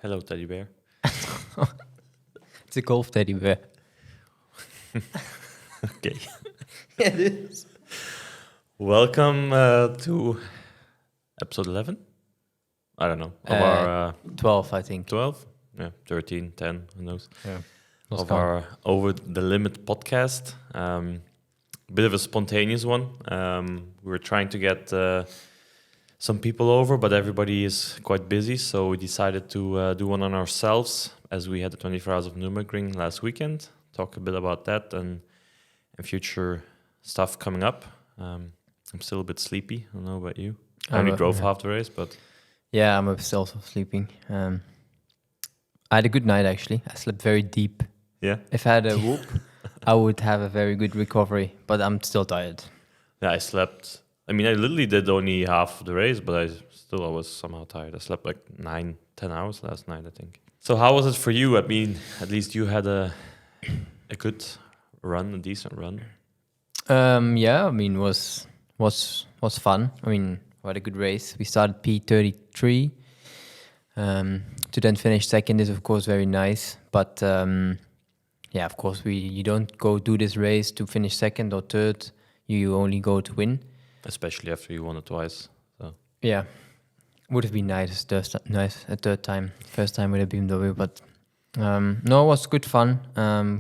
Hello, teddy bear. It's a golf teddy bear. Okay. It is. Welcome to episode 11. I don't know. Of our 12, I think. 12? Yeah, 13, 10, who knows? Yeah. Of our Over the Limit podcast. Bit of a spontaneous one. We were trying to get some people over, but everybody is quite busy, so we decided to do one on ourselves as we had the 24 Hours of Nurburgring last weekend. Talk a bit about that and future stuff coming up. I'm still a bit sleepy. I don't know about you. I only drove half the race, but... Yeah, I'm still also sleeping. I had a good night, actually. I slept very deep. Yeah? If I had a whoop, I would have a very good recovery, but I'm still tired. Yeah, I slept... I mean, I literally did only half of the race, but I was somehow tired. I slept like 9-10 hours last night, I think. So how was it for you? I mean, at least you had a good run, a decent run. Yeah, I mean, was fun. I mean, we had a good race. We started P33. To then finish second is, of course, very nice. But, yeah, of course, you don't go do this race to finish second or third. You only go to win. Especially after you won it twice. So. Yeah, would have been nice a third time. First time with a BMW, but no, it was good fun.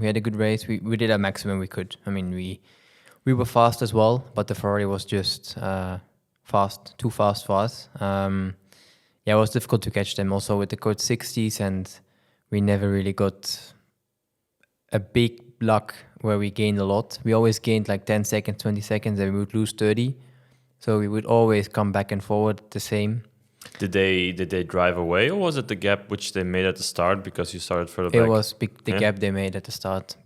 We had a good race. We did our maximum we could. I mean, we were fast as well, but the Ferrari was just too fast for us. Yeah, it was difficult to catch them also with the code 60s, and we never really got a big block where we gained a lot. We always gained like 10 seconds, 20 seconds, and we would lose 30. So we would always come back and forward the same. Did they drive away, or was it the gap which they made at the start because you started further back? It was the gap they made at the start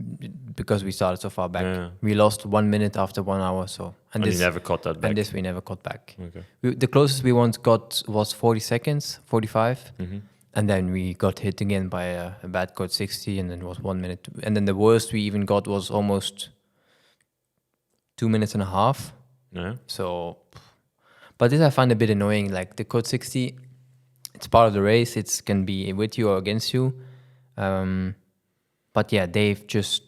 because we started so far back. Yeah. We lost 1 minute after 1 hour. So and you never caught that back? And this we never caught back. Okay. The closest we once got was 40 seconds, 45. Mm-hmm. And then we got hit again by a bad code 60, and then it was 1 minute. And then the worst we even got was almost 2 minutes and a half. Yeah. So, but this I find a bit annoying. Like the code 60, it's part of the race. It can be with you or against you. But yeah, they've just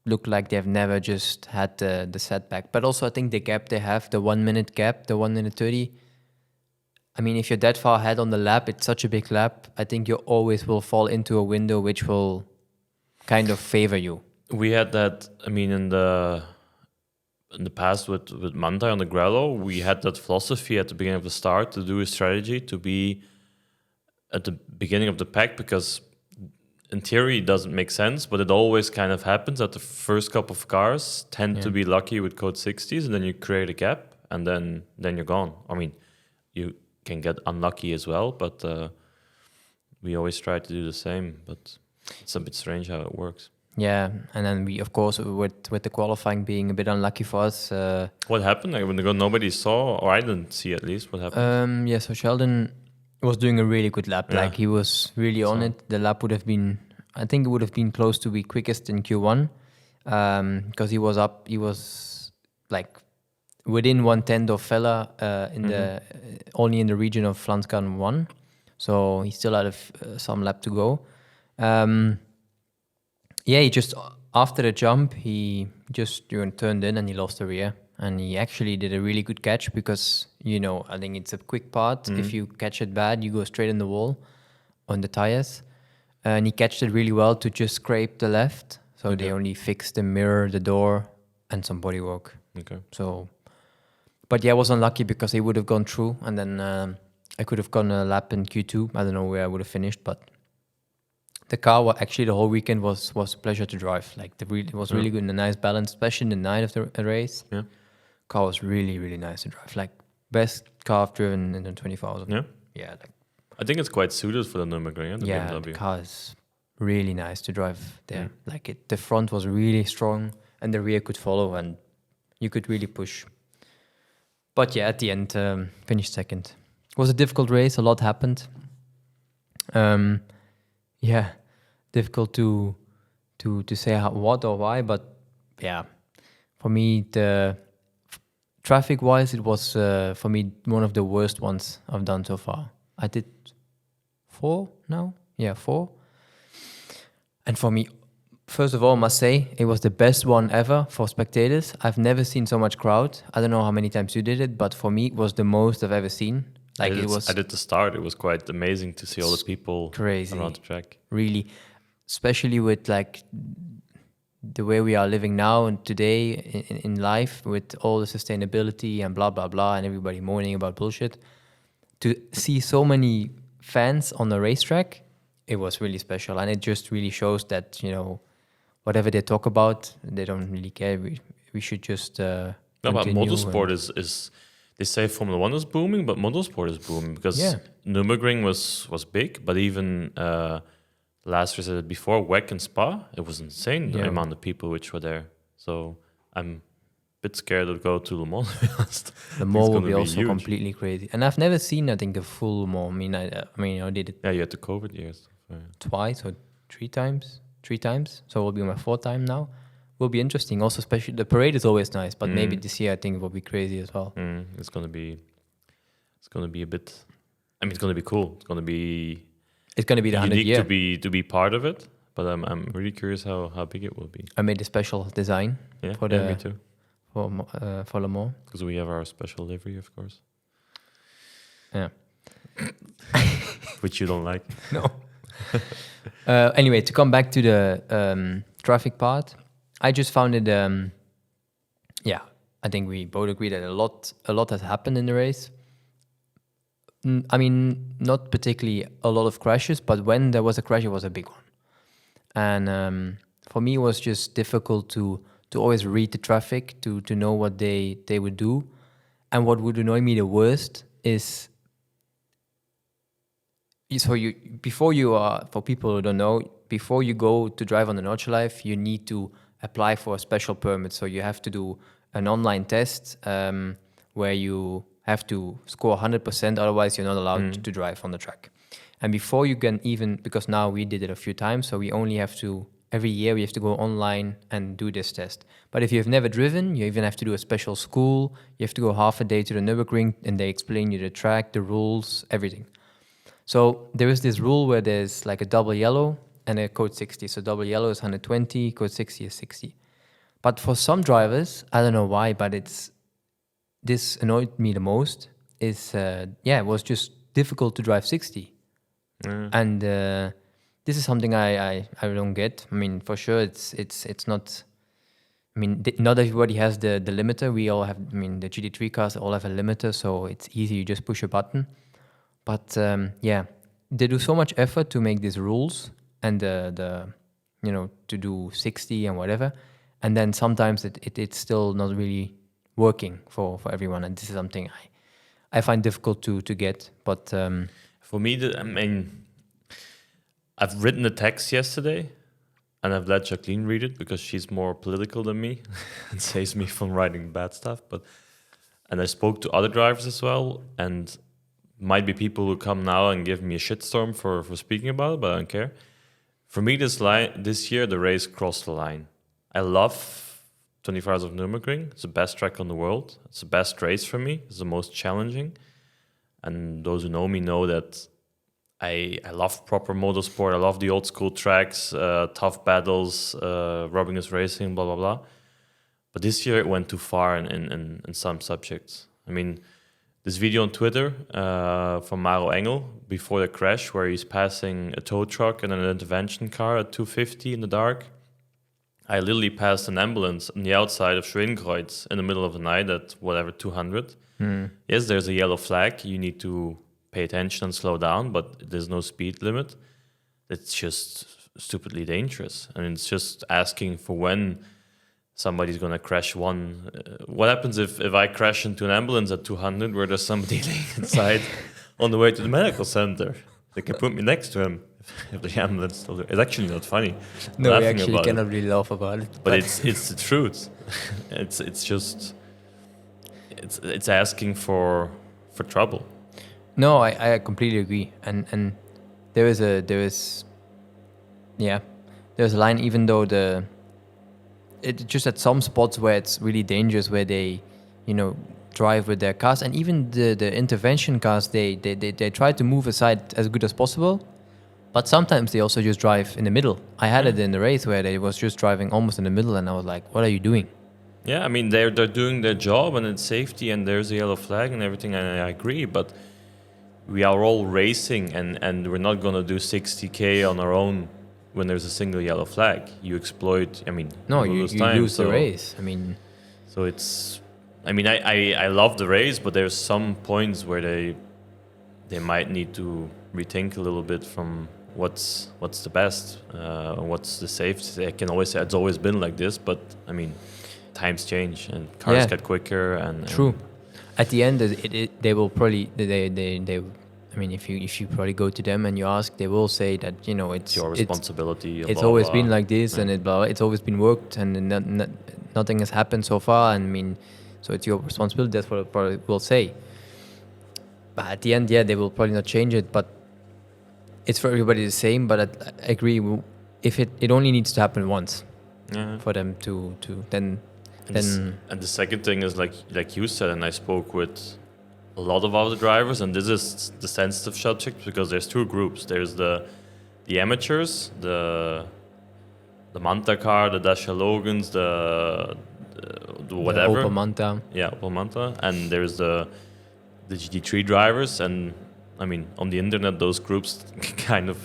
looked like they've never just had the setback. But also I think the gap they have, the 1 minute gap, the 1 minute 30. I mean, if you're that far ahead on the lap, it's such a big lap. I think you always will fall into a window which will kind of favor you. We had that, I mean, in the past with Manta on the Grello, we had that philosophy at the beginning of the start to do a strategy to be at the beginning of the pack, because in theory it doesn't make sense, but it always kind of happens that the first couple of cars tend to be lucky with code 60s, and then you create a gap, and then you're gone. I mean, you can get unlucky as well, but we always try to do the same, but it's a bit strange how it works. Yeah, and then we, of course, with the qualifying being a bit unlucky for us. What happened? Like, when nobody saw, or I didn't see at least, what happened? Yeah, so Sheldon was doing a really good lap. Yeah. Like, he was really on it. The lap would have been, I think it would have been close to be quickest in Q1, because he was like within 1/10 of Fella only in the region of Flanskan 1. So he still had some lap to go. Yeah, he just, after the jump, he just turned in and he lost the rear. And he actually did a really good catch because, I think it's a quick part. Mm-hmm. If you catch it bad, you go straight in the wall on the tires. And he catched it really well to just scrape the left. So they only fixed the mirror, the door, and some bodywork. Okay. So, but yeah, I was unlucky because he would have gone through. And then I could have gone a lap in Q2. I don't know where I would have finished, but... The car, actually, the whole weekend was a pleasure to drive. Like it was really good and a nice balance, especially in the night of the race. Yeah, car was really, really nice to drive. Like best car I've driven in the 24 hours. Yeah. Like, I think it's quite suited for the Nurburgring. BMW. The car is really nice to drive there. Yeah. Like the front was really strong and the rear could follow and you could really push. But yeah, at the end, finished second. It was a difficult race. A lot happened. Yeah. Difficult to say what or why, but yeah, for me the traffic-wise it was for me one of the worst ones I've done so far. I did 4 now. Yeah, 4. And for me, first of all, I must say it was the best one ever for spectators. I've never seen so much crowd. I don't know how many times you did it, but for me, it was the most I've ever seen. Like it I was did the start. It was quite amazing to see all the people crazy, around the track. really, especially with like the way we are living now and today in life with all the sustainability and blah blah blah and everybody moaning about bullshit. To see so many fans on the racetrack, it was really special, and it just really shows that whatever they talk about, they don't really care. We should just No, but continue. motorsport is they say Formula One is booming, but motorsport is booming because Yeah. Nurburgring was big, but even last race before WEC and Spa, it was insane the Yeah. amount of people which were there. So I'm a bit scared to go to Le Mans. To be honest. The It's more will gonna be also huge. completely crazy, and I've never seen I think a full more. I mean I did it Yeah, you had the COVID years. twice or 3 times. So it will be my 4th time now. Will be interesting. Also, especially the parade is always nice, but maybe this year I think it will be crazy as well. It's gonna be a bit. I mean, it's gonna be cool. It's gonna be It's going to be the 100th unique year. to be part of it. But I'm really curious how big it will be. I made a special design Yeah, for me too. for Le Mans. Because we have our special livery, of course, Yeah. which you don't like. No. Anyway, to come back to the traffic part, I just found it. I think we both agree that a lot has happened in the race. I mean, not particularly a lot of crashes, but when there was a crash, it was a big one. And for me, it was just difficult to always read the traffic, to know what they would do. And what would annoy me the worst is, for people who don't know, before you go to drive on the Nordschleife, you need to apply for a special permit. So you have to do an online test where you have to score 100%, otherwise you're not allowed to drive on the track. And before you can even, because now we did it a few times, so we only have to, every year we have to go online and do this test. But if you've never driven, you even have to do a special school, you have to go half a day to the Nurburgring, and they explain you the track, the rules, everything. So there is this rule where there's like a double yellow and a code 60. So double yellow is 120, code 60 is 60. But for some drivers, I don't know why, but this annoyed me the most, is, it was just difficult to drive 60. And this is something I don't get. I mean, for sure, it's not. I mean, not everybody has the limiter. We all have. I mean, the GT3 cars all have a limiter, so it's easy. You just push a button. But they do so much effort to make these rules and the to do 60 and whatever, and then sometimes it's still not really working for everyone. And this is something I find difficult to get. But For me, I mean, I've written the text yesterday, and I've let Jacqueline read it because she's more political than me and saves me from writing bad stuff. And I spoke to other drivers as well, and might be people who come now and give me a shitstorm for speaking about it, but I don't care. For me, this year, the race crossed the line. I love 24 Hours of Nurburgring. It's the best track on the world. It's the best race for me. It's the most challenging. And those who know me know that I love proper motorsport. I love the old school tracks, tough battles, rubbingness racing, blah, blah, blah. But this year it went too far in some subjects. I mean, this video on Twitter from Maro Engel before the crash where he's passing a tow truck and an intervention car at 250 in the dark. I literally passed an ambulance on the outside of Schwedenkreuz in the middle of the night at whatever, 200. Yes, there's a yellow flag. You need to pay attention and slow down, but there's no speed limit. It's just stupidly dangerous. And it's just asking for when somebody's going to crash one. What happens if I crash into an ambulance at 200 where there's somebody laying inside on the way to the medical center? They can put me next to him if the ambulance still there. It's actually not funny. no, we actually cannot really laugh about it. But it's the truth. it's just it's asking for trouble. No, I completely agree. And there's a line, even though it just at some spots where it's really dangerous, where they, drive with their cars, and even the intervention cars, they try to move aside as good as possible, But sometimes they also just drive in the middle. I had it in the race where they was just driving almost in the middle, and I was like, "What are you doing?" Yeah, I mean they're doing their job and it's safety and there's a yellow flag and everything, and I agree, but we are all racing and we're not gonna do 60K on our own when there's a single yellow flag. You exploit. I mean, No, you you, lose you time. lose the So race. I mean, so it's. I mean, I love the race, but there's some points where they might need to rethink a little bit from what's the best, what's the safest. I can always say it's always been like this, but I mean, times change and cars Yeah. get quicker and true. At the end, they will probably they. I mean, if you probably go to them and you ask, they will say that it's your responsibility. It's blah, always blah. been like this, Yeah. and it's always been worked, and nothing has happened so far. And I mean, so it's your responsibility. That's what I probably will say. But at the end, yeah, they will probably not change it. But it's for everybody the same. But I agree. If it only needs to happen once Yeah. for them to then And the second thing is like you said, and I spoke with a lot of other drivers, and this is the sensitive subject because there's two groups. There's the amateurs, the Manta car, the Dacia Logans, the whatever. the Opel Manta. Yeah, Opel Manta, and there's the GT3 drivers, and I mean on the internet those groups kind of,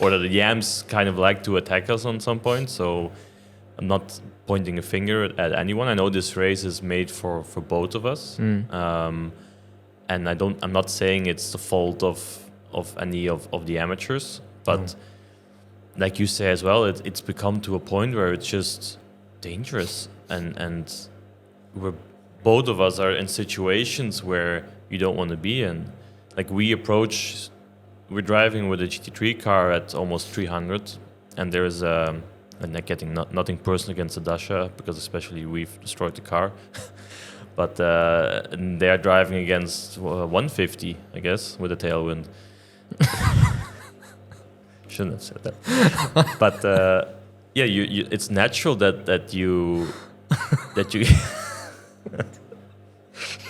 or the Yams kind of like to attack us on some point. So I'm not pointing a finger at anyone. I know this race is made for both of us, and I'm not saying it's the fault of any of the amateurs, but like you say as well, it's become to a point where it's just dangerous, and we're both of us are in situations where you don't want to be in. Like we're driving with a GT3 car at almost 300, and there's and not getting nothing personal against the Dacia, because especially we've destroyed the car. But and they're driving against 150, I guess, with a tailwind. Shouldn't have said that. But yeah, it's natural that you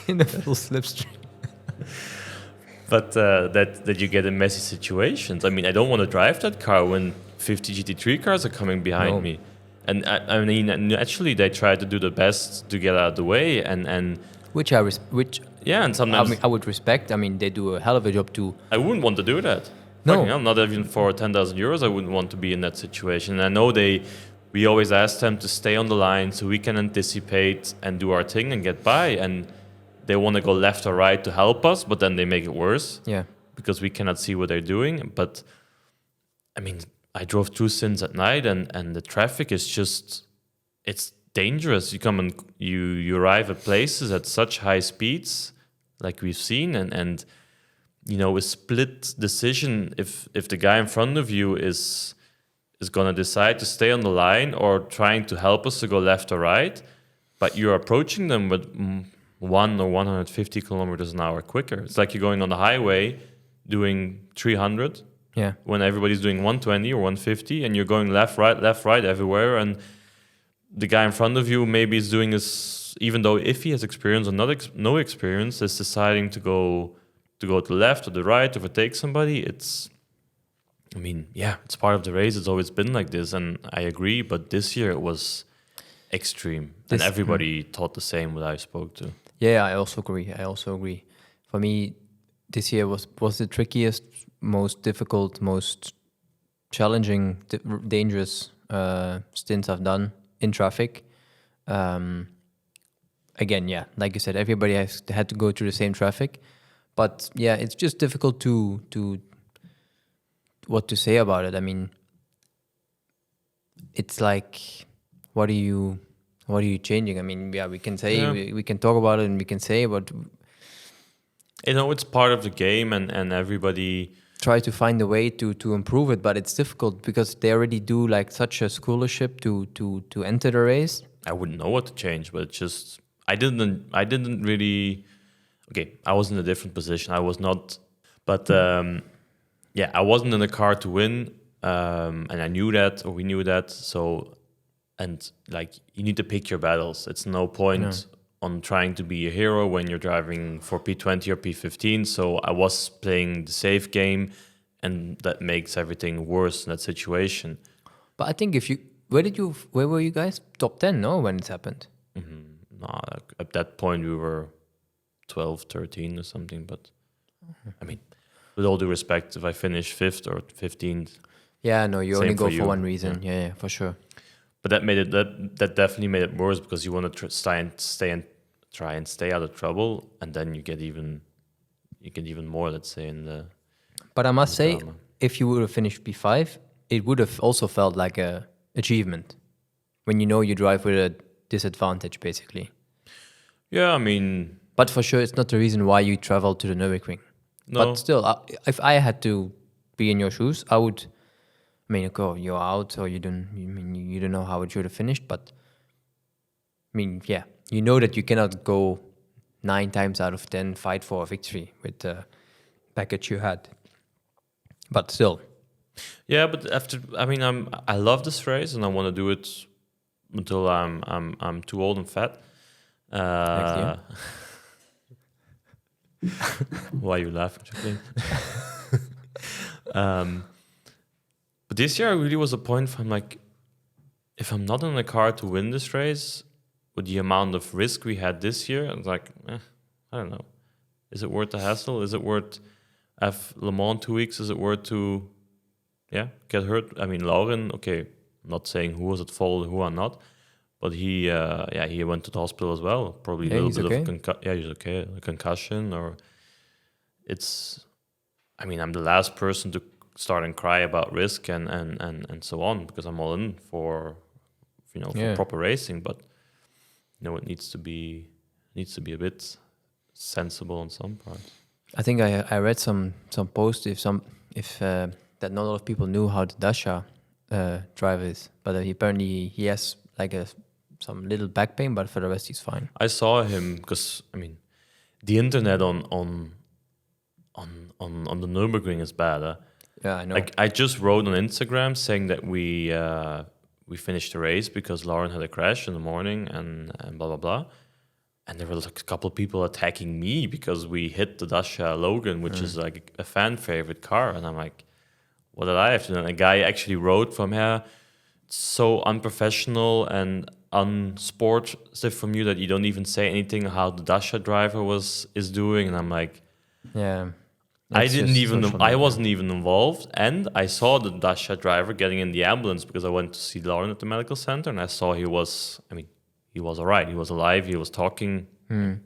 In a full slipstream. but that you get in messy situations. I mean, I don't want to drive that car when 50 GT3 cars are coming behind No. me. And I mean, actually, they try to do the best to get out of the way, and Which yeah, and sometimes I would respect. I mean, they do a hell of a job too. I wouldn't want to do that. No. Fucking hell, not even for 10,000 euros, I wouldn't want to be in that situation. And I know we always ask them to stay on the line so we can anticipate and do our thing and get by. And they want to go left or right to help us, but then they make it worse Yeah. because we cannot see what they're doing. But I mean, I drove through Sins at night, and the traffic is just, it's dangerous. You come and you arrive at places at such high speeds, like we've seen, and you know, a split decision if the guy in front of you is gonna decide to stay on the line or trying to help us to go left or right, but you're approaching them with 1 or 150 kilometers an hour quicker. It's like you're going on the highway doing 300 Yeah. when everybody's doing 120 or 150, and you're going left, right everywhere, and the guy in front of you maybe is doing this, even though if he has experience or no experience, is deciding to go to the left or the right, or overtake somebody. I mean, yeah, it's part of the race. It's always been like this, and I agree. But this year it was extreme, and everybody thought the same. What I spoke to. Yeah, I also agree. For me, this year was the trickiest, most difficult, most challenging, dangerous stints I've done in traffic. Again, yeah, like you said, everybody had to go through the same traffic, but yeah, it's just difficult to what to say about it. I mean, it's like, what are you changing? I mean, yeah, we can say we can talk about it and we can say, but you know, it's part of the game, and everybody try to find a way to improve it, but it's difficult because they already do like such a scholarship to enter the race. I wouldn't know what to change, but it's just I didn't really. Okay, I was in a different position. I was not, but yeah, I wasn't in the car to win, and I knew that, or we knew that. So, and like, you need to pick your battles. It's no point on trying to be a hero when you're driving for P20 or P15. So I was playing the safe game, and that makes everything worse in that situation. But I think where were you guys? Top 10, no, when it happened? No, at that point we were 12, 13 or something. But I mean, with all due respect, if I finish 5th or 15th, Yeah, no, you Same only go for for you, one reason. Yeah, for sure. but that made it that definitely made it worse because you want to try and stay out of trouble, and then you get even more. Let's say in the But I must say, drama. if you would have finished P5, it would have also felt like a achievement when you know you drive with a disadvantage, basically. Yeah, I mean, But for sure, it's not the reason why you travel to the Nurburgring. no, But still, if I had to be in your shoes, I would. I mean, okay, you're out, or you don't. You don't know how it should have finished. But I mean, yeah, you know that you cannot go 9 times out of 10 fight for a victory with the package you had. But still, yeah, but I mean, I love this race and I want to do it until I'm too old and fat. next year. Why are you laughing, Jacqueline? But this year, really was a point from like, if I'm not in the car to win this race, with the amount of risk we had this year, I was like, I don't know. Is it worth the hassle? Is it worth have Le Mans 2 weeks? Is it worth to, get hurt? I mean, Lauren, okay, I'm not saying who was at fault, who are not, but he went to the hospital as well. Probably Yeah, a little he's bit okay. of he's okay, a concussion, or it's. I mean, I'm the last person to start and cry about risk and so on because I'm all in for for Yeah. proper racing, but it needs to be a bit sensible on some parts. I think I read some post if that not a lot of people knew how the Dasha drive is, but apparently he has like some little back pain, but for the rest he's fine. I saw him because I mean, the internet on the Nurburgring is bad. Huh? Yeah, I know. Like I just wrote on Instagram saying that we finished the race because Lauren had a crash in the morning and blah blah blah, and there were like a couple of people attacking me because we hit the Dacia Logan, which is like a fan favorite car, and I'm like, what did I have to do? And a guy actually wrote from here, so unprofessional and unsportive from you that you don't even say anything how the Dacia driver is doing, and I'm like. Yeah. I It's didn't just even. social I media. wasn't even involved, and I saw the Dacia driver getting in the ambulance because I went to see Lauren at the medical center, and I saw he was. I mean, he was alright. He was alive. He was talking.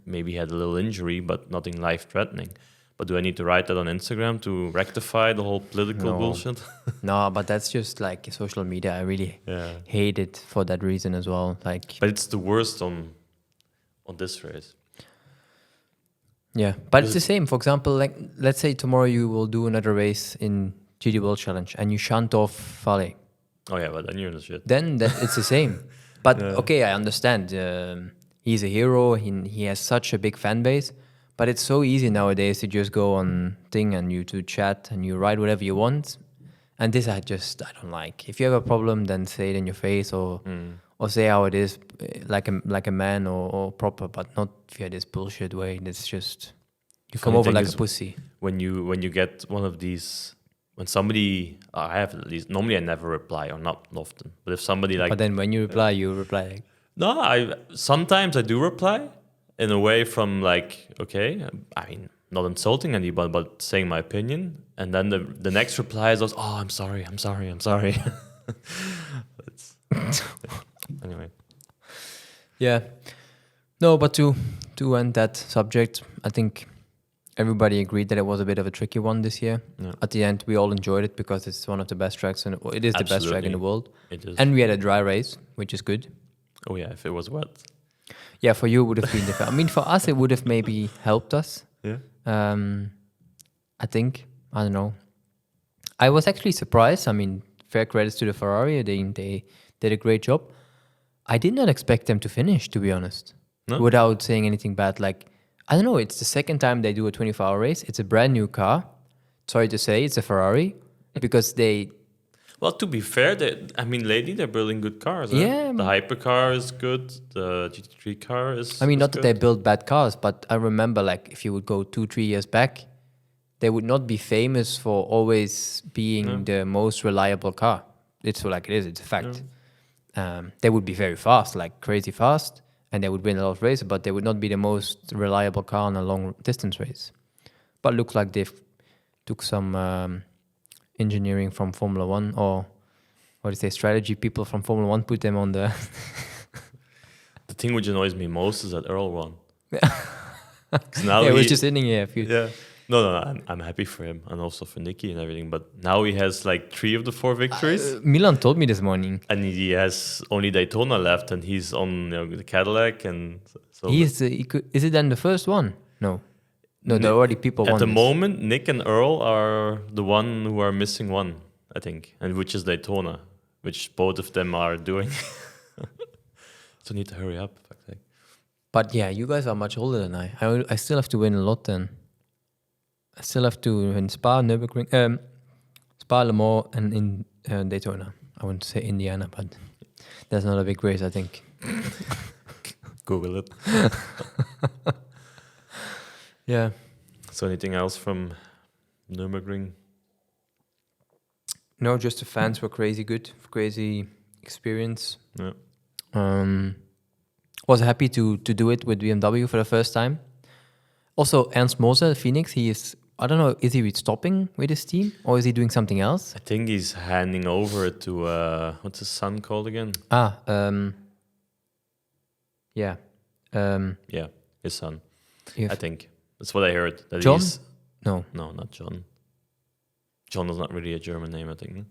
Maybe he had a little injury, but nothing life-threatening. But do I need to write that on Instagram to rectify the whole political No. bullshit? No, but that's just like social media. I really Yeah. hate it for that reason as well. Like, But it's the worst on this race. yeah, but it's the same. For example, like let's say tomorrow you will do another race in GD World Challenge and you shunt off Vale. Oh yeah, but then you're in the shit. Then it's the same. But okay, I understand. He's a hero. He has such a big fan base. But it's so easy nowadays to just go on thing and you to chat and you write whatever you want. And this I don't like. If you have a problem, then say it in your face or say how it is, like a man or proper, but not via this bullshit way. It's just you come Funny over thing like is a pussy. when you get one of these. When somebody, I have at least. Normally, I never reply, or not often. But if somebody like But then when you reply like, no, I sometimes I do reply in a way from like, okay, I mean, not insulting anybody, but saying my opinion. And then the next reply is, oh, I'm sorry. It's, anyway, yeah. No, but to end that subject, I think everybody agreed that it was a bit of a tricky one this year. Yeah. At the end, we all enjoyed it because it's one of the best tracks, and it is the best track in the Absolutely. world. it is. And we had a dry race, which is good. Oh yeah, if it was wet. Yeah, for you it would have been different. I mean, for us it would have maybe helped us. Yeah. I think. I don't know. I was actually surprised. I mean, fair credits to the Ferrari. They did a great job. I did not expect them to finish, to be honest. No? Without saying anything bad. Like, I don't know, it's the second time they do a 24-hour race. It's a brand new car. Sorry to say, it's a Ferrari. Because they... Well, to be fair, lately they're building good cars. Huh? Yeah. The hypercar is good. The GT3 car is. I mean, is not that good. they build bad cars, but I remember, like, if you would go 2-3 years back, they would not be famous for always being No. the most reliable car. It's like it is. It's a fact. They would be very fast, like crazy fast, and they would win a lot of races, but they would not be the most reliable car on a long distance race. But looks like they've took some engineering from Formula One, or what do you say, strategy people from Formula One, put them on the. The thing which annoys me most is that Earl won. Yeah, 'Cause now we're he- just sitting here. Yeah. No, I'm happy for him and also for Nicky and everything. But now he has like 3 of the 4 victories, Milan told me this morning. and he has only Daytona left, and he's on the Cadillac, and so. Is it then the first one? No, there are already people At won the this. moment, Nick and Earl are the one who are missing one, I think, and which is Daytona, which both of them are doing. So need to hurry up. Fuck's sake. But yeah, you guys are much older than I still have to win a lot then. I still have to win Spa, Nurburgring, Spa, Le Mans, and in Daytona. I wouldn't say Indiana, but that's not a big race, I think. Google it. Yeah. So anything else from Nurburgring? No, just the fans were crazy good, crazy experience. Yeah. Was happy to do it with BMW for the first time. Also, Ernst Moser, Phoenix, he is, I don't know, is he stopping with his team or is he doing something else? I think he's handing over it to what's his son called again? Yeah. Yeah, his son. You I have think that's what I heard. That John? he's No, no, not John. John is not really a German name, I think.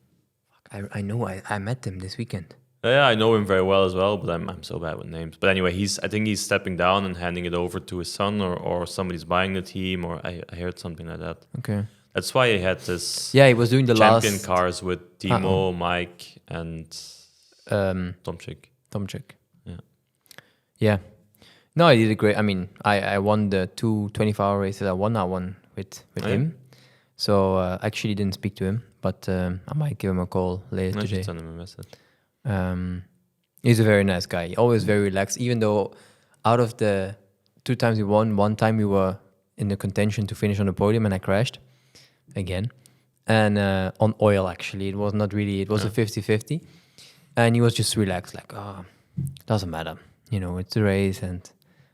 I know. I met them this weekend. Yeah, I know him very well as well, but I'm so bad with names. But anyway, I think he's stepping down and handing it over to his son, or somebody's buying the team, or I heard something like that. Okay. That's why he had this Yeah, he was doing the champion last cars with Timo, Mike, and Tomczyk. Tomczyk. Yeah. Yeah. No, I did a great. I mean, I won the 2 24-hour races. I won that one with Oh, yeah? him. So I actually didn't speak to him, but I might give him a call later I today. should send him a message. He's a very nice guy. Always very relaxed. Even though out of the 2 times we won, 1 time we were in the contention to finish on the podium and I crashed again. And on oil, actually. It was not really, it was a 50-50. And he was just relaxed, like, oh, doesn't matter. You know, it's a race. And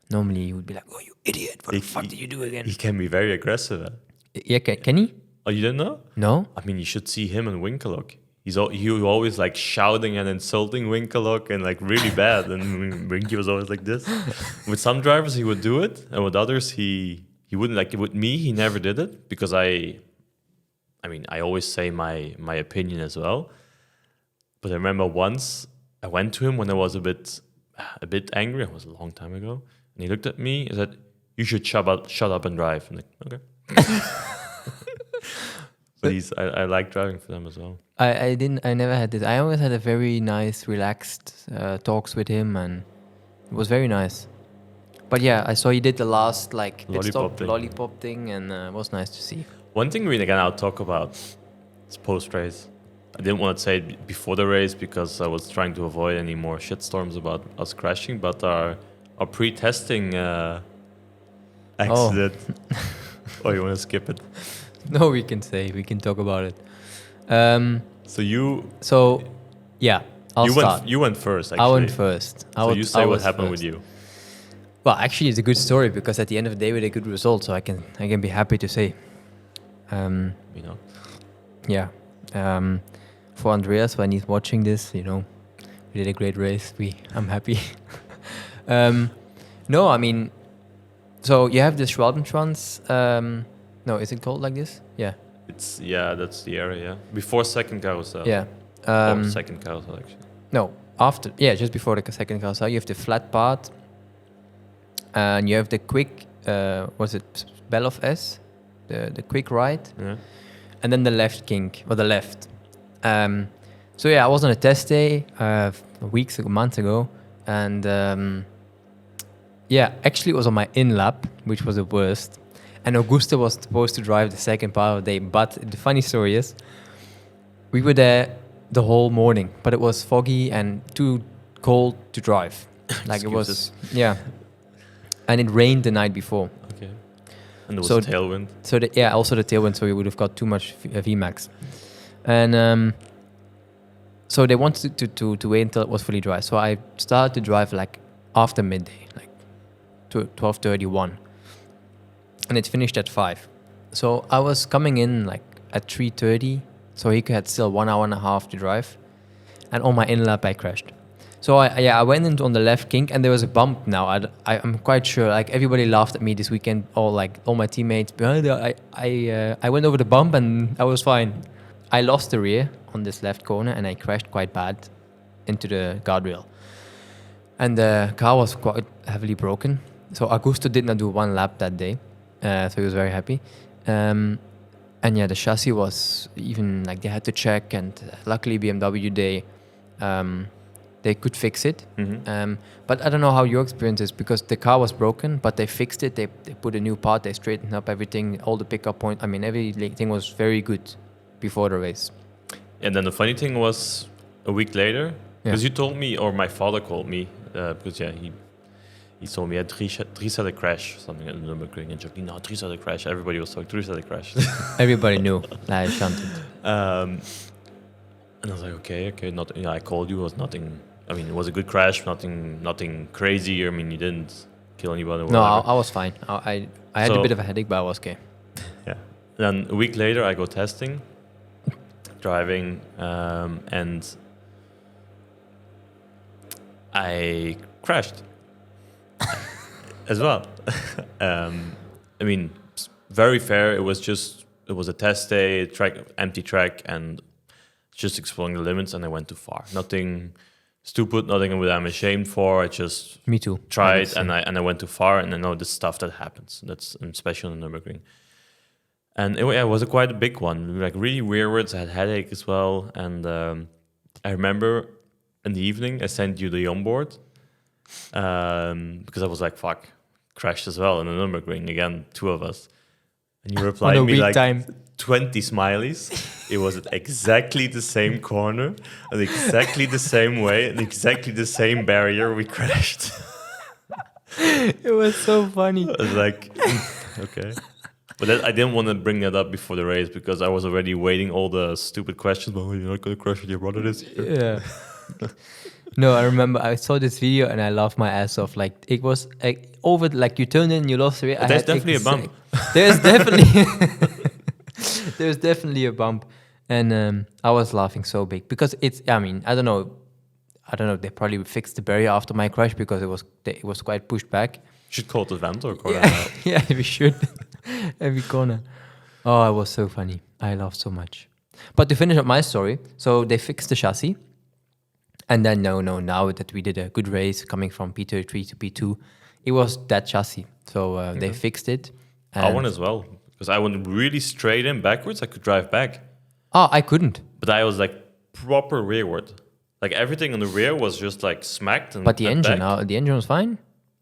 normally he would be like, oh, you idiot. What the fuck did you do again? He can be very aggressive. Yeah, can he? Oh, you didn't know? No? I mean, you should see him and Winkelhock. He was always like shouting and insulting Winkelhock and like really bad. And Winky was always like this. With some drivers, he would do it, and with others, he wouldn't. Like with me, he never did it because I mean, I always say my opinion as well. But I remember once I went to him when I was a bit angry. It was a long time ago, and he looked at me and said, "You should shut up and drive." I'm like, okay. But I like driving for them as well. I never had this. I always had a very nice, relaxed talks with him, and it was very nice. But yeah, I saw he did the last like pit stop lollipop thing, and it was nice to see. One thing we can now talk about is post race. I didn't want to say it before the race because I was trying to avoid any more shitstorms about us crashing. But our pre-testing accident. Oh, you want to skip it? No, we can talk about it. Yeah, I'll start. You went first, actually. I went first. You say what happened with you. Well, actually, it's a good story because at the end of the day, we had a good result, so I can be happy to say. You know. Yeah. For Andreas, when he's watching this, you know, we did a great race. I'm happy. No, I mean, so you have the Schwalbenschwanz. No, is it called like this? Yeah. That's the area. Yeah. Before second carousel. Yeah. Or second carousel, actually. No, after. Yeah, just before the second carousel, you have the flat part, and you have the quick. Was it Beloff S? The quick right. Yeah. And then the left kink or the left. So yeah, I was on a test day months ago, and yeah, actually it was on my in lap, which was the worst. And Augusto was supposed to drive the second part of the day, but the funny story is, we were there the whole morning, but it was foggy and too cold to drive. Like it was, yeah. And it rained the night before. Okay. And there was So a tailwind. So also the tailwind, so we would have got too much Vmax, and so they wanted to wait until it was fully dry. So I started to drive like after midday, like to 12:31, and it finished at 5. So I was coming in like at 3:30, so he had still 1 hour and a half to drive, and on my in lap I crashed. So I went into on the left kink, and there was a bump. Now I'm quite sure like everybody laughed at me this weekend. All my teammates behind. I went over the bump and I was fine. I lost the rear on this left corner and I crashed quite bad into the guardrail. And the car was quite heavily broken. So Augusto did not do one lap that day, so he was very happy. And yeah, the chassis was even like they had to check, and luckily BMW they could fix it. But I don't know how your experience is, because the car was broken, but they fixed it. They put a new part, they straightened up everything, all the pickup point. I mean, everything was very good before the race. And then the funny thing was, a week later, because you told me, or my father called me, because he told me Dries had a crash, something at the Nurburgring, and joking, no, Dries had a crash. Everybody was talking, Dries had a crash. Everybody knew. I shunted. And I was like, okay, not. I called you. It was nothing. I mean, it was a good crash. Nothing crazy. I mean, you didn't kill anybody. Or no, whatever. I was fine. I had a bit of a headache, but I was okay. Yeah. Then a week later, I go testing, driving, and I crashed as well. I mean, very fair. It was a test day, empty track, and just exploring the limits, and I went too far. Nothing stupid, nothing that I'm ashamed for. I just Me too. tried, and I went too far, and I know this stuff that happens. That's especially on the Nurburgring. And it was quite a big one, like really rearwards. I had headache as well, and I remember in the evening I sent you the onboard because I was like, "Fuck, crashed as well." And the Nurburgring again, 2 of us, and you replied me like 20 smileys. It was at exactly the same corner, and exactly the same way, and exactly the same barrier. We crashed. It was so funny. I was like, okay. But I didn't want to bring that up before the race because I was already waiting all the stupid questions. Oh, you're not going to crash with your brother this year? Yeah. No, I remember I saw this video and I laughed my ass off. Like it was over. Like you turned in, you lost the race. There's definitely a bump. There's definitely a bump, and I was laughing so big because it's. I mean, I don't know. They probably fixed the barrier after my crash because it was quite pushed back. Should call it the Vanthoor corner. Yeah, we should. Every corner. Oh, it was so funny. I laughed so much. But to finish up my story, so they fixed the chassis. And then, now that we did a good race coming from P33 to P2, it was that chassis. So they fixed it. I won as well. Because I went really straight in backwards. I could drive back. Oh, I couldn't. But I was like proper rearward. Like everything on the rear was just like smacked. And but the engine was fine?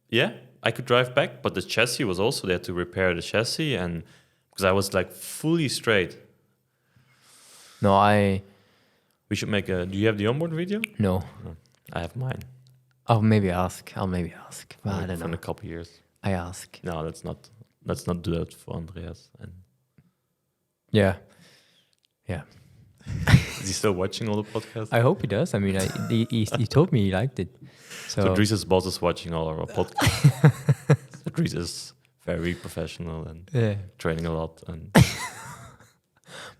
Yeah. I could drive back, but the chassis was also there to repair the chassis, and because I was like fully straight. No, We should make a. Do you have the onboard video? No. I have mine. I'll maybe ask. But I don't know. In a couple years. I ask. No, let's not do that for Andreas. And yeah. Is he still watching all the podcasts? I hope he does. I mean, he told me he liked it. So Dries' boss is watching all our podcasts. So Dries is very professional and training a lot. And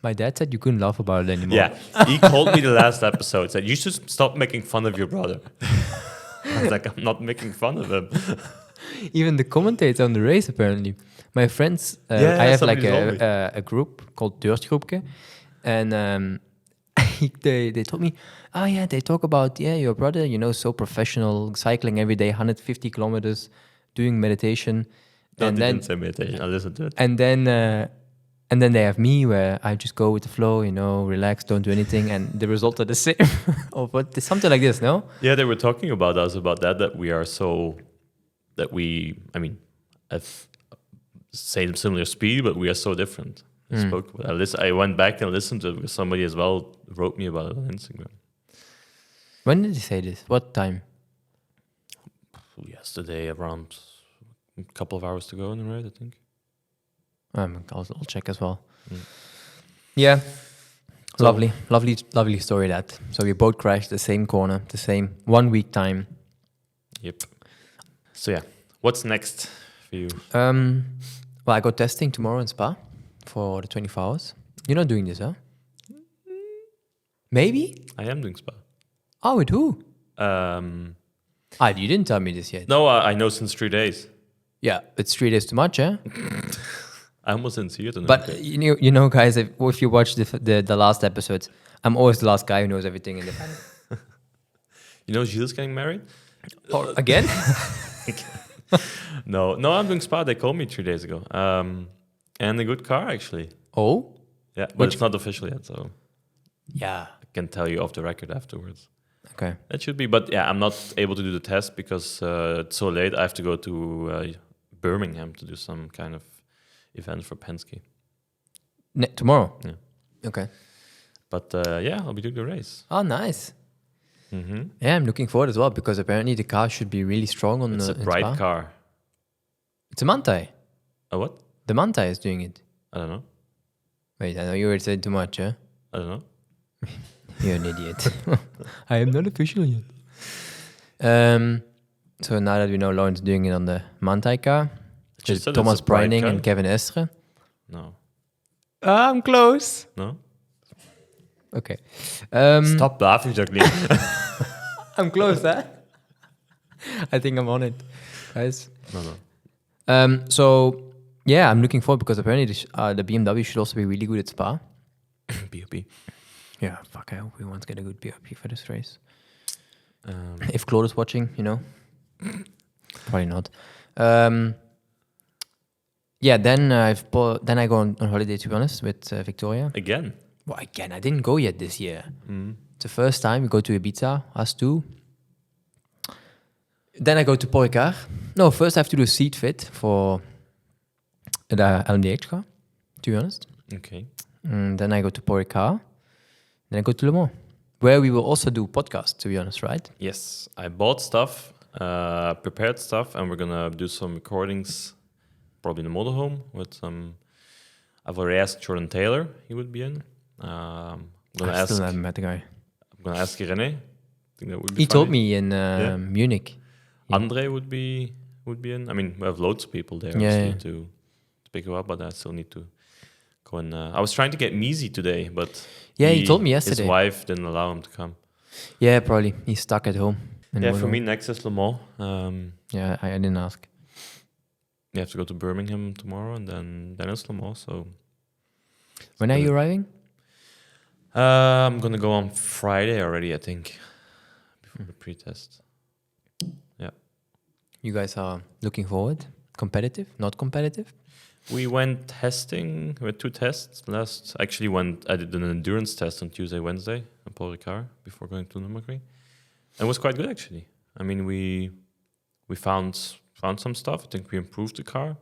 my dad said you couldn't laugh about it anymore. Yeah, he called me the last episode. Said you should stop making fun of your brother. I was like, I'm not making fun of him. Even the commentators on the race, apparently. My friends, I have like a group called Deurtgroepke, and they told me, oh yeah, they talk about your brother, so professional, cycling every day, 150 kilometers, doing meditation. No, and they then didn't say meditation. I listened to it. And then they have me where I just go with the flow, relax, don't do anything, and the result are the same. Or something like this, no? Yeah, they were talking about us about that we are so have same similar speed, but we are so different. I went back and listened to it because somebody as well wrote me about it on Instagram. When did he say this? What time? Yesterday, around a couple of hours to go in the race, I think. I'll check as well. Mm. Yeah. So- Lovely story that. So we both crashed the same corner, the same 1 week time. Yep. So yeah, what's next for you? Well, I go testing tomorrow in Spa for the 24 hours. You're not doing this, huh? Maybe? I am doing spa. Oh, with who? You didn't tell me this yet. No, I know since 3 days. Yeah, it's 3 days too much, eh? I almost didn't see it. But you know, guys, if you watch the last episodes, I'm always the last guy who knows everything in the family. You know Gilles getting married? Or again? No, I'm doing spa. They called me 3 days ago. And a good car, actually. Oh? Yeah, but it's not official yet, so Yeah. I can tell you off the record afterwards. Okay. That should be, but yeah, I'm not able to do the test because it's so late. I have to go to Birmingham to do some kind of event for Penske. Tomorrow? Yeah. Okay. But yeah, I'll be doing the race. Oh, nice. Mm-hmm. Yeah, I'm looking forward as well because apparently the car should be really strong on It's the a bright Spa. car. It's a Mantai. A what? The Mantai is doing it. I don't know. Wait, I know you already said too much, huh? I don't know. You're an idiot. I am not official yet. So now that we know Lauren's doing it on the Mantai car, She with said it's Thomas a bright Breining car. and Kevin Estre. No. I'm close. No? Okay. Stop laughing, Jacqueline. I'm close, huh? I think I'm on it, guys. No. So, yeah, I'm looking forward because apparently the BMW should also be really good at Spa. BOP. Yeah, fuck, I hope we want to get a good BRP for this race. Um, If Claude is watching, you know. Probably not. Yeah, then I go on holiday, to be honest, with Victoria. again. Well, again, I didn't go yet this year. Mm. It's the first time we go to Ibiza, us two. Then I go to Porricar. No, first I have to do a seat fit for the LMDH car, to be honest. Okay. Then I go to Porricar. Then I go to Le Mans, where we will also do podcasts, to be honest, right? Yes, I bought stuff, prepared stuff, and we're gonna do some recordings, probably in the motorhome with some. I've already asked Jordan Taylor; he would be in. I'm gonna I still ask. haven't met the guy. I'm gonna ask René. I think that would be. He told funny. me in Munich. Yeah. Andre would be in. I mean, we have loads of people there Yeah, obviously, to pick you up, but I still need to go and. I was trying to get Measy today, but Yeah, he told me yesterday. his wife didn't allow him to come. Yeah, probably. He's stuck at home. in Yeah, the for motorhome. me next is Le Mans. Yeah, I didn't ask. You have to go to Birmingham tomorrow, and then it's Le Mans. So When are you arriving? I'm gonna go on Friday already, I think, before the pre-test. Yeah, You guys are looking forward? Competitive? Not competitive? we went testing. We had 2 tests. I did an endurance test on Tuesday, Wednesday on Paul Ricard before going to Nurburgring. It was quite good actually. I mean, we found some stuff. I think we improved the car.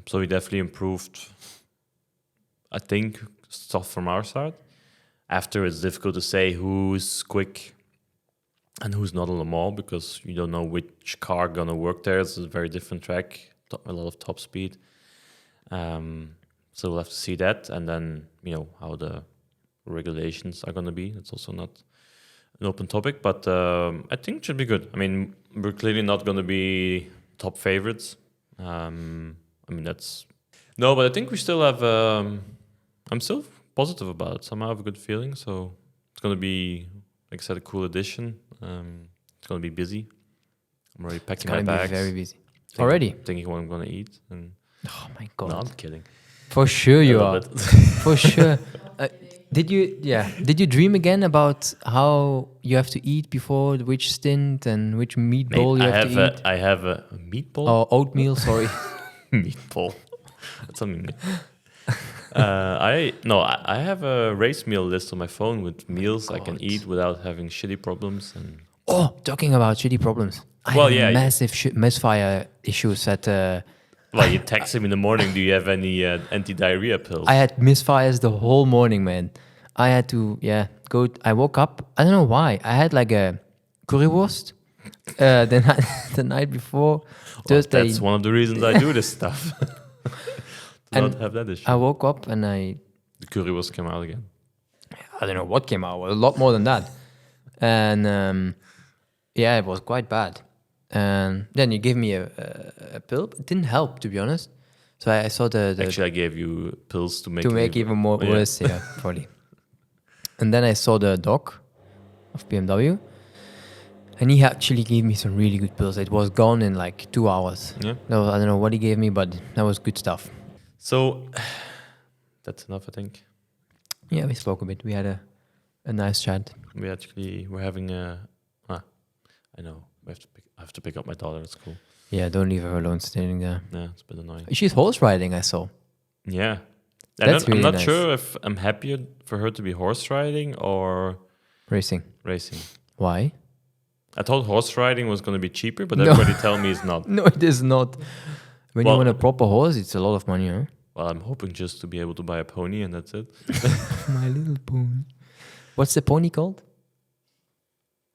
So we definitely improved. I think stuff from our side. After, it's difficult to say who's quick and who's not on Le Mans because you don't know which car gonna work there. It's a very different track, a lot of top speed. So we'll have to see that, and then how the regulations are gonna be. It's also not an open topic, but I think it should be good. I mean, we're clearly not gonna be top favorites. I mean, but I think we still have. I'm still positive about it. Somehow I have a good feeling. So it's going to be, like I said, a cool addition. It's going to be busy. I'm already It's packing my going to be bags. very busy. Already? Thinking what I'm going to eat. And Oh my God. no, I'm kidding. For sure you A are. little bit. For sure. Did you dream again about how you have to eat before which stint and which meatball Mate, you have to eat? I have a meatball. Or oatmeal, sorry. Meatball. That's something new. I have a race meal list on my phone with meals I can God. eat without having shitty problems. And Oh, talking about shitty problems. I Well, had yeah. massive misfire issues at... well, you text him in the morning. Do you have any anti-diarrhea pills? I had misfires the whole morning, man. I had to, go... I woke up, I don't know why. I had like a currywurst the night before. Well, Thursday. that's one of the reasons I do this stuff. to And not have that issue. I woke up and The currywurst came out again. I don't know what came out. A lot more than that. And yeah, it was quite bad. And then you gave me a pill. It didn't help, to be honest. So I saw the Actually, I gave you pills to make to make even more yeah. worse. Yeah, probably. And then I saw the doc of BMW, and he actually gave me some really good pills. It was gone in like 2 hours. Yeah. No, I don't know what he gave me, but that was good stuff. So that's enough, I think. Yeah, we spoke a bit. We had a nice chat. We're having a. I know. I have to pick up my daughter at school. Yeah, don't leave her alone standing there. Yeah, it's a bit annoying. She's horse riding, I saw. Yeah. That's really I'm not nice. sure if I'm happier for her to be horse riding or Racing. racing. Why? I thought horse riding was going to be cheaper, but No. everybody tell me it's not. No, it is not. When you Well- want a proper horse, it's a lot of money, huh? Well, I'm hoping just to be able to buy a pony and that's it. My little pony. What's the pony called?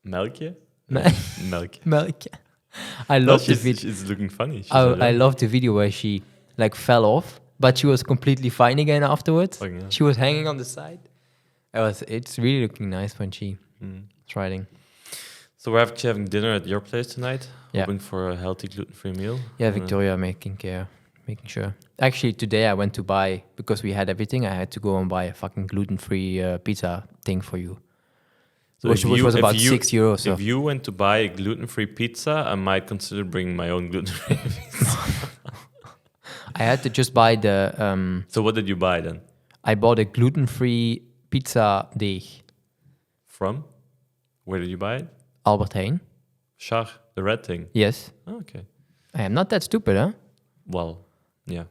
Melkje? Me- Melk. Milk. I love the she's, video. she's looking funny. She's I love the video where she like fell off, but she was completely fine again afterwards. Oh, yeah. She was hanging on the side. It's really looking nice when she's riding. So we're actually having dinner at your place tonight. Yeah. Hoping for a healthy gluten-free meal. Yeah, Victoria making sure. Actually, today I went to buy, because we had everything, I had to go and buy a fucking gluten-free pizza thing for you. So Which if was if about €6. So. If you went to buy a gluten-free pizza, I might consider bringing my own gluten-free pizza. I had to just buy the... So what did you buy then? I bought a gluten-free pizza deeg. From? Where did you buy it? Albert Heijn. Schach, the red thing. Yes. Oh, okay. I am not that stupid, huh? Well, yeah.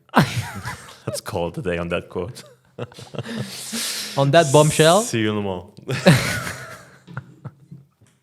Let's call it a day on that quote. On that bombshell. See you in the mall.